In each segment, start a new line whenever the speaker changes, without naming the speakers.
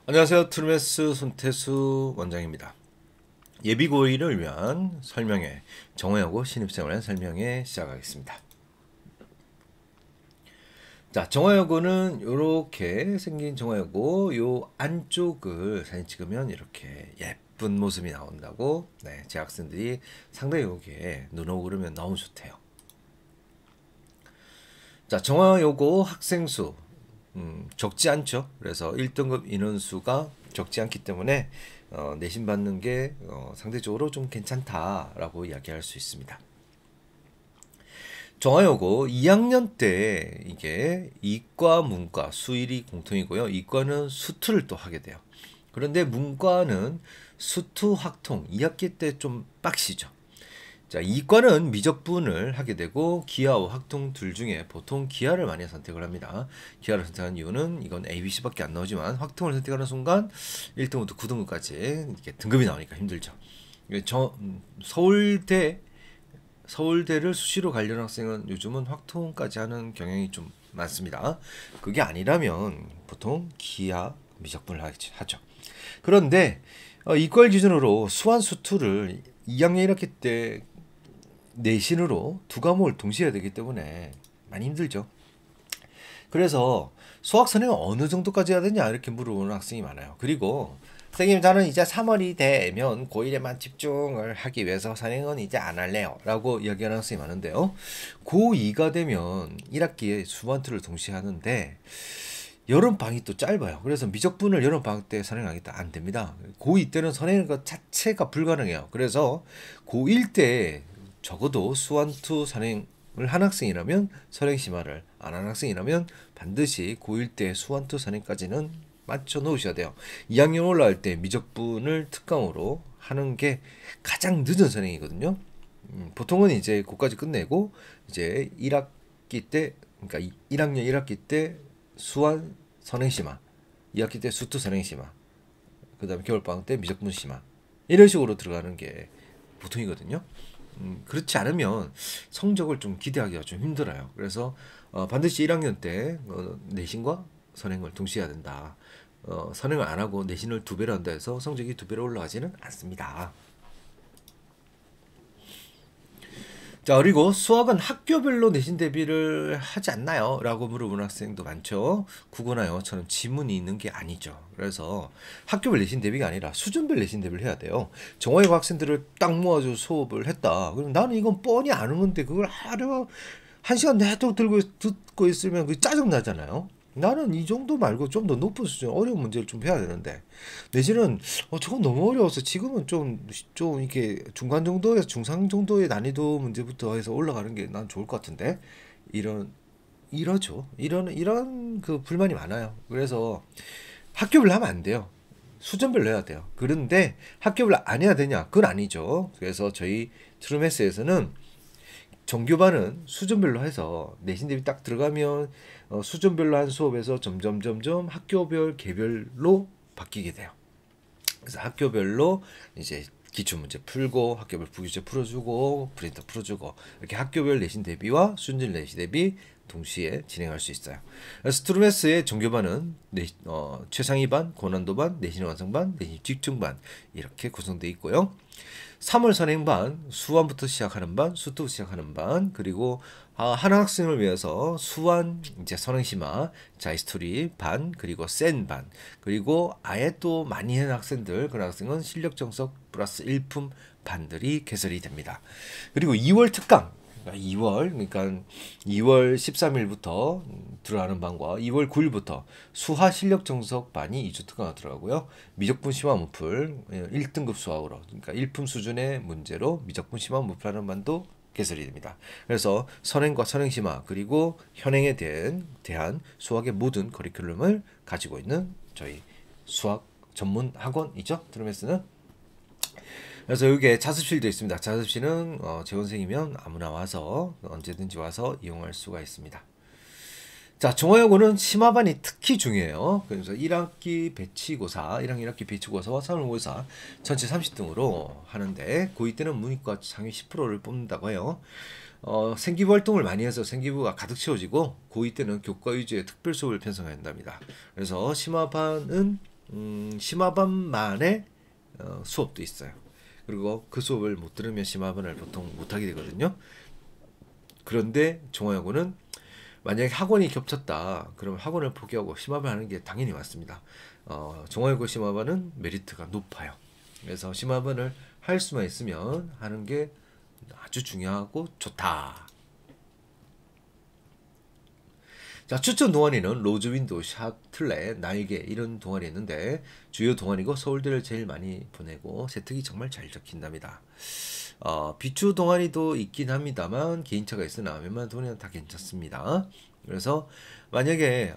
안녕하세요. 트루메스 손태수 원장입니다. 예비고일을 위한 설명회, 정화여고 신입생활 설명회 시작하겠습니다. 자, 정화여고는 이렇게 생긴 정화여고 요 안쪽을 사진 찍으면 이렇게 예쁜 모습이 나온다고 제 학생들이 상당히 여기에 눈 오고 그러면 너무 좋대요. 자, 정화여고 학생 수 적지 않죠. 그래서 1등급 인원수가 적지 않기 때문에 내신 받는 게 상대적으로 좀 괜찮다라고 이야기할 수 있습니다. 정화여고 2학년 때 이게 이과, 문과, 수일이 공통이고요. 이과는 수투를 또 하게 돼요. 그런데 문과는 수투, 확통 2학기 때 좀 빡시죠. 자, 이과는 미적분을 하게 되고 기하와 확통 둘 중에 보통 기하를 많이 선택을 합니다. 기하를 선택한 이유는 이건 A, B, C밖에 안 나오지만 확통을 선택하는 순간 1등부터 9등급까지 이렇게 등급이 나오니까 힘들죠. 서울대를 수시로 가려는 학생은 요즘은 확통까지 하는 경향이 좀 많습니다. 그게 아니라면 보통 기하, 미적분을 하죠. 그런데 이과를 기준으로 수한 수투를 2학년 1학기 때 내신으로 두 과목을 동시에 해야 되기 때문에 많이 힘들죠. 그래서 수학 선행은 어느 정도까지 해야 되냐 이렇게 물어보는 학생이 많아요. 그리고 선생님 저는 이제 3월이 되면 고1에만 집중을 하기 위해서 선행은 이제 안 할래요 라고 이야기하는 학생이 많은데요. 고2가 되면 1학기에 수반투를 동시에 하는데 여름방학이 또 짧아요. 그래서 미적분을 여름방학 때 선행하겠다 안 됩니다. 고2 때는 선행하는 것 자체가 불가능해요. 그래서 고1 때 적어도 수완투 선행을 한 학생이라면 선행심화를 안 한 학생이라면 반드시 고1 때 수완투 선행까지는 맞춰 놓으셔야 돼요. 2학년 올라갈 때 미적분을 특강으로 하는 게 가장 늦은 선행이거든요. 보통은 이제 고까지 끝내고 이제 1학기 때 그러니까 1학년 1학기 때 수완 선행심화, 2학기 때 수투 선행심화, 그 다음에 겨울방학 때 미적분 심화 이런 식으로 들어가는 게 보통이거든요. 그렇지 않으면 성적을 좀 기대하기가 좀 힘들어요. 그래서 반드시 1학년 때 내신과 선행을 동시에 해야 된다. 선행을 안 하고 내신을 2배로 한다 해서 성적이 2배로 올라가지는 않습니다. 자, 그리고 수학은 학교별로 내신 대비를 하지 않나요? 라고 물어보는 학생도 많죠. 국어나 영어처럼 지문이 있는 게 아니죠. 그래서 학교별 내신 대비가 아니라 수준별 내신 대비를 해야 돼요. 정화여고 학생들을 딱 모아서 수업을 했다. 그럼 나는 이건 뻔히 아는 건데 그걸 하루 1시간 내도록 듣고 있으면 그 짜증 나잖아요. 나는 이 정도 말고 좀 더 높은 수준 어려운 문제를 좀 해야 되는데 내지는 저건 너무 어려워서 지금은 좀 이렇게 중간 정도에서 중상 정도의 난이도 문제부터 해서 올라가는 게 난 좋을 것 같은데 이러죠. 이런 그 불만이 많아요. 그래서 학교별로 하면 안 돼요. 수준별로 해야 돼요. 그런데 학교별로 안 해야 되냐? 그건 아니죠. 그래서 저희 트루메스에서는 정규반은 수준별로 해서 내신 대비 딱 들어가면 수준별로 한 수업에서 점점 학교별 개별로 바뀌게 돼요. 그래서 학교별로 이제 기출문제 풀고 학교별 부규제 풀어주고 프린터 풀어주고 이렇게 학교별 내신 대비와 수준별 내신 대비 동시에 진행할 수 있어요. 스트루메스의 정규반은 최상위반, 고난도반, 내신 완성반, 내신 집중반 이렇게 구성되어 있고요. 3월 선행반, 수완부터 시작하는 반, 수투부터 시작하는 반, 그리고 한 학생을 위해서 수완, 이제 선행심화, 자이스토리 반, 그리고 센 반, 그리고 아예 또 많이 하는 학생들, 그런 학생은 실력 정석 플러스 일품 반들이 개설이 됩니다. 그리고 2월 특강, 그러니까 2월 13일부터 들어가는 반과 2월 9일부터 수화 실력 정석 반이 2주 특강을 들어가고요. 미적분 심화 문풀 1등급 수학으로 그러니까 1품 수준의 문제로 미적분 심화 문풀하는 반도 개설이 됩니다. 그래서 선행과 선행심화 그리고 현행에 대한 수학의 모든 커리큘럼을 가지고 있는 저희 수학 전문 학원이죠. 트루메스는. 그래서 여기에 자습실도 있습니다. 자습실은 재원생이면 아무나 와서 언제든지 와서 이용할 수가 있습니다. 자, 정화여고는 심화반이 특히 중요해요. 그래서 1학기 배치고사, 1학년 1학기 배치고사와 3월고사 전체 30등으로 하는데 고2 때는 문이과 상위 10%를 뽑는다고 해요. 생기부 활동을 많이 해서 생기부가 가득 채워지고 고2 때는 교과 위주의 특별 수업을 편성해야 한답니다. 그래서 심화반은 심화반만의 수업도 있어요. 그리고 그 수업을 못 들으면 심화반을 보통 못하게 되거든요. 그런데 종합여고는 만약에 학원이 겹쳤다 그러면 학원을 포기하고 심화반 하는 게 당연히 맞습니다. 종합여고 심화반은 메리트가 높아요. 그래서 심화반을 할 수만 있으면 하는 게 아주 중요하고 좋다. 자, 추천 동아리는 로즈 윈도우, 샤틀렛, 날개 이런 동아리 있는데 주요 동아리고 서울대를 제일 많이 보내고 세특이 정말 잘 적힌답니다. 비추 동아리도 있긴 합니다만 개인차가 있으나 웬만한 동아리는 다 괜찮습니다. 그래서 만약에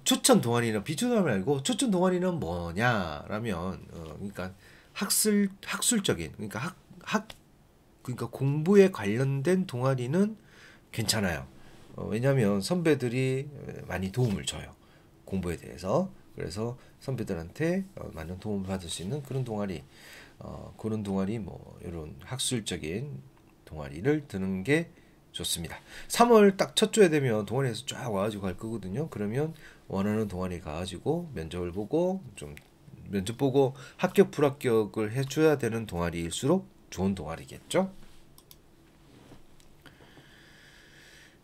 추천 동아리는 비추 동아리 말고 추천 동아리는 뭐냐라면 그러니까 학술적인 그러니까 그러니까 공부에 관련된 동아리는 괜찮아요. 왜냐하면 선배들이 많이 도움을 줘요. 공부에 대해서. 그래서 선배들한테 많은 도움을 받을 수 있는 그런 동아리, 그런 동아리 뭐 이런 학술적인 동아리를 드는 게 좋습니다. 3월 딱 첫 주에 되면 동아리에서 쫙 와가지고 갈 거거든요. 그러면 원하는 동아리 가가지고 면접을 보고 좀 면접 보고 합격 불합격을 해줘야 되는 동아리일수록 좋은 동아리겠죠.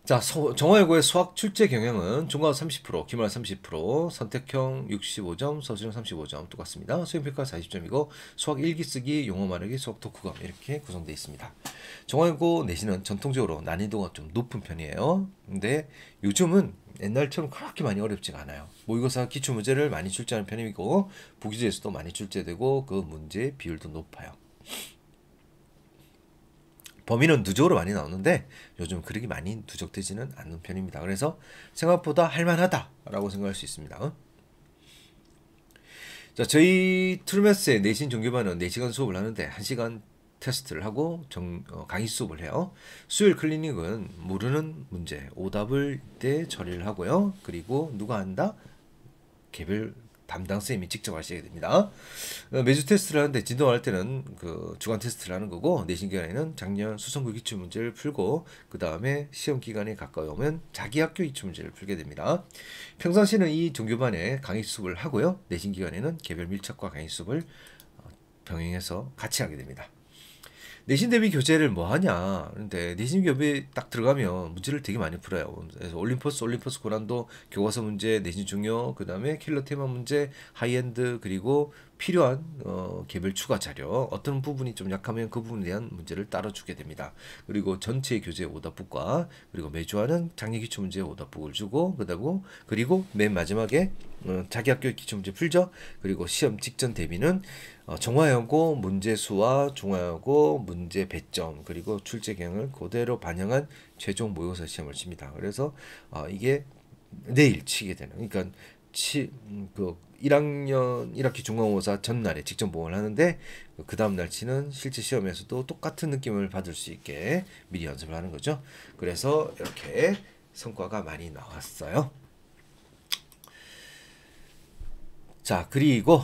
자, 정화여고의 수학 출제 경향은 중과가 30%, 기말 30%, 선택형 65점, 서술형 35점 똑같습니다. 수행평가 40점이고 수학 일기 쓰기, 용어 말하기, 수학 독후감 이렇게 구성되어 있습니다. 정화여고 내신은 전통적으로 난이도가 좀 높은 편이에요. 근데 요즘은 옛날처럼 그렇게 많이 어렵지가 않아요. 모의고사 기출문제를 많이 출제하는 편이고 부기제에서도 많이 출제되고 그 문제 비율도 높아요. 범위는 누적으로 많이 나오는데 요즘 그렇게 많이 누적되지는 않는 편입니다. 그래서 생각보다 할만하다라고 생각할 수 있습니다. 자, 저희 트루메스의 내신 정규반은 4시간 수업을 하는데 1시간 테스트를 하고 강의 수업을 해요. 수요일 클리닉은 모르는 문제, 오답을 때 처리를 하고요. 그리고 누가 한다? 개별 담당 쌤이 직접 하시게 됩니다. 매주 테스트를 하는데 진도할 때는 그 주간 테스트를 하는 거고 내신 기간에는 작년 수성고 기출 문제를 풀고 그 다음에 시험 기간에 가까이 오면 자기 학교 기출 문제를 풀게 됩니다. 평상시는 이 종교반에 강의 수업을 하고요. 내신 기간에는 개별 밀착과 강의 수업을 병행해서 같이 하게 됩니다. 내신 대비 교재를 뭐 하냐. 근데 내신 교재 딱 들어가면 문제를 되게 많이 풀어요. 그래서 올림포스 고난도 교과서 문제, 내신 중요, 그 다음에 킬러 테마 문제, 하이엔드, 그리고 필요한 개별 추가 자료, 어떤 부분이 좀 약하면 그 부분에 대한 문제를 따로 주게 됩니다. 그리고 전체 교재 오답북과 그리고 매주 하는 장례 기출 문제 오답북을 주고 그리고 맨 마지막에 자기 학교 기출 문제 풀죠. 그리고 시험 직전 대비는 정화여고 문제수와 중화여고 문제 배점 그리고 출제 경향을 그대로 반영한 최종 모의고사 시험을 칩니다. 그래서 이게 내일 치게 되는 그러니까 그 1학년 1학기 중간고사 전날에 직접 모의를 하는데 그 다음 날 치는 실제 시험에서도 똑같은 느낌을 받을 수 있게 미리 연습을 하는 거죠. 그래서 이렇게 성과가 많이 나왔어요. 자, 그리고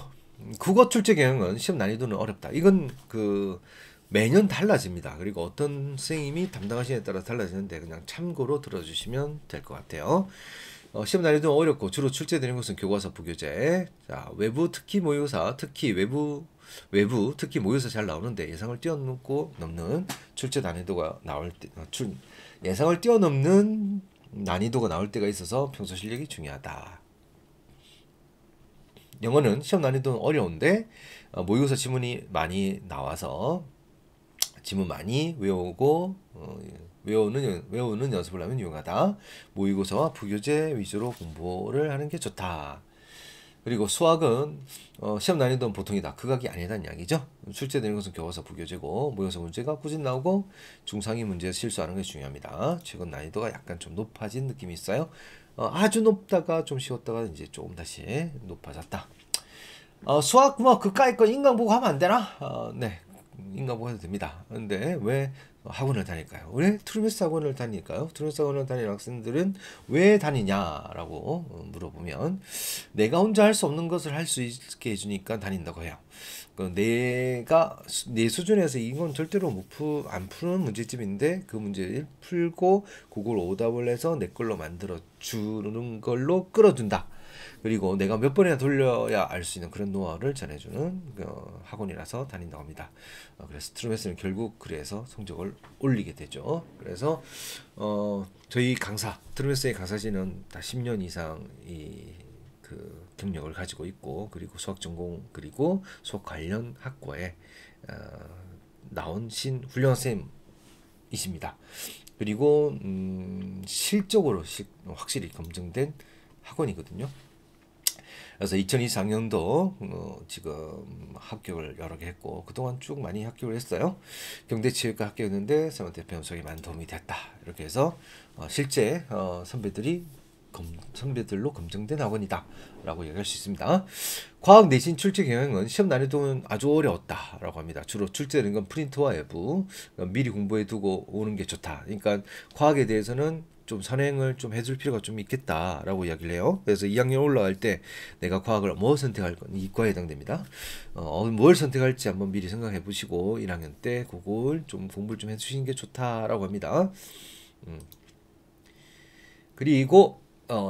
국어 출제 경향은 시험 난이도는 어렵다. 이건 그 매년 달라집니다. 그리고 어떤 선생님이 담당하시느냐에 따라 달라지는데 그냥 참고로 들어주시면 될 것 같아요. 시험 난이도는 어렵고 주로 출제되는 것은 교과서 부교재. 자, 외부 특히 모의고사, 특히 외부 특히 모의고사 잘 나오는데 예상을 뛰어넘는 출제 난이도가 나올 때 예상을 뛰어넘는 난이도가 나올 때가 있어서 평소 실력이 중요하다. 영어는 시험 난이도는 어려운데 모의고사 지문이 많이 나와서 지문 많이 외우고 외우는 연습을 하면 유용하다. 모의고사와 부교재 위주로 공부를 하는 게 좋다. 그리고 수학은 시험 난이도는 보통이다. 극악이 아니다는 이야기죠. 출제되는 것은 교과서 부교재고 모의고사 문제가 꾸준히 나오고 중상위 문제에서 실수하는 게 중요합니다. 최근 난이도가 약간 좀 높아진 느낌이 있어요. 아주 높다가 좀 쉬웠다가 이제 조금 다시 높아졌다. 수학 뭐 그까이 거 인강 보고 하면 안 되나? 네, 인강 보고 해도 됩니다. 근데 왜 학원을 다닐까요? 왜 트루메스 학원을 다닐까요? 트루메스 학원을 다니는 학생들은 왜 다니냐라고 물어보면 내가 혼자 할 수 없는 것을 할 수 있게 해주니까 다닌다고 해요. 내가 내 수준에서 이건 절대로 안 푸는 문제집인데 그 문제를 풀고 그걸 오답을 해서 내 걸로 만들어 주는 걸로 끌어준다. 그리고 내가 몇 번이나 돌려야 알 수 있는 그런 노하우를 전해주는 학원이라서 다닌다고 합니다. 그래서 트루메스는 결국 그래서 성적을 올리게 되죠. 그래서 저희 강사 트루메스의 강사진은 다 10년 이상 그 경력을 가지고 있고, 그리고 수학 전공 그리고 수학 관련 학과에 나오신 훌륭한 쌤이십니다. 그리고 실적으로 확실히 검증된 학원이거든요. 그래서 2024년도 지금 합격을 여러 개 했고, 그동안 쭉 많이 합격을 했어요. 경대체육과 합격했는데 쌤한테 배움속에 많은 도움이 됐다. 이렇게 해서 실제 선배들로 검증된 학원이다 라고 얘기할 수 있습니다. 과학 내신 출제 경향은 시험 난이도는 아주 어려웠다 라고 합니다. 주로 출제되는 건 프린트와 외부, 미리 공부해 두고 오는 게 좋다. 그러니까 과학에 대해서는 좀 선행을 좀 해줄 필요가 좀 있겠다라고 이야기를 해요. 그래서 2학년 올라갈 때 내가 과학을 뭐 선택할 건 이과에 해당됩니다. 뭘 선택할지 한번 미리 생각해 보시고 1학년 때 그걸 좀 공부를 좀 해주시는 게 좋다라고 합니다. 그리고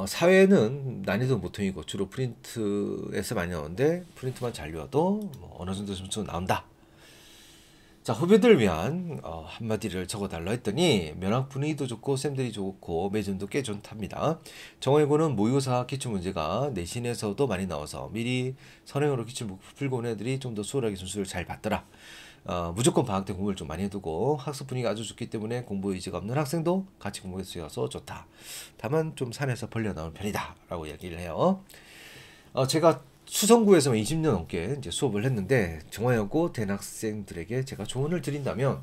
사회는 난이도 보통이고 주로 프린트에서 많이 나오는데, 프린트만 잘 외워도 어느 정도 점수 나온다. 자, 후배들을 위한 한마디를 적어달라 했더니 면학 분위기도 좋고 쌤들이 좋고 매점도 꽤 좋답니다. 정화여고는 모의고사 기출문제가 내신에서도 많이 나와서 미리 선행으로 기출 풀고 온 애들이 좀 더 수월하게 점수를 잘 받더라. 무조건 방학 때 공부를 좀 많이 해두고 학습 분위기가 아주 좋기 때문에 공부 의지가 없는 학생도 같이 공부할 수 있어서 좋다. 다만 좀 산에서 벌려 나오는 편이다 라고 얘기를 해요. 제가 수성구에서 20년 넘게 이제 수업을 했는데, 정화여고 대학생들에게 제가 조언을 드린다면,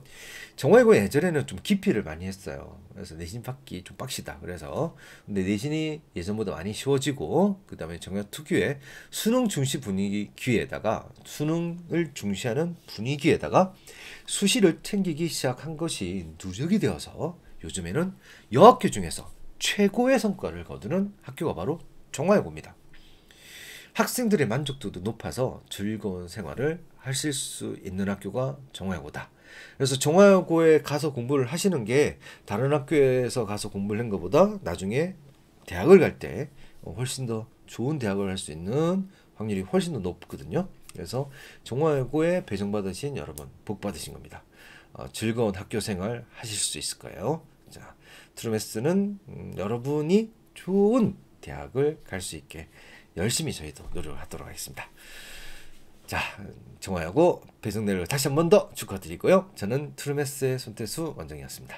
정화여고 예전에는 좀 기피를 많이 했어요. 그래서 내신 받기 좀 빡시다. 그래서 근데 내신이 예전보다 많이 쉬워지고, 그 다음에 정화 특유의 수능 중시 분위기에다가 수능을 중시하는 분위기에다가 수시를 챙기기 시작한 것이 누적이 되어서 요즘에는 여학교 중에서 최고의 성과를 거두는 학교가 바로 정화여고입니다. 학생들의 만족도도 높아서 즐거운 생활을 하실 수 있는 학교가 정화여고다. 그래서 정화여고에 가서 공부를 하시는 게 다른 학교에서 가서 공부를 한 것보다 나중에 대학을 갈 때 훨씬 더 좋은 대학을 할 수 있는 확률이 훨씬 더 높거든요. 그래서 정화여고에 배정받으신 여러분 복 받으신 겁니다. 즐거운 학교 생활 하실 수 있을 거예요. 자, 트루메스는 여러분이 좋은 대학을 갈 수 있게 열심히 저희도 노력을 하도록 하겠습니다. 자, 정화여고 배정내를 다시 한 번 더 축하드리고요. 저는 트루메스의 손태수 원장이었습니다.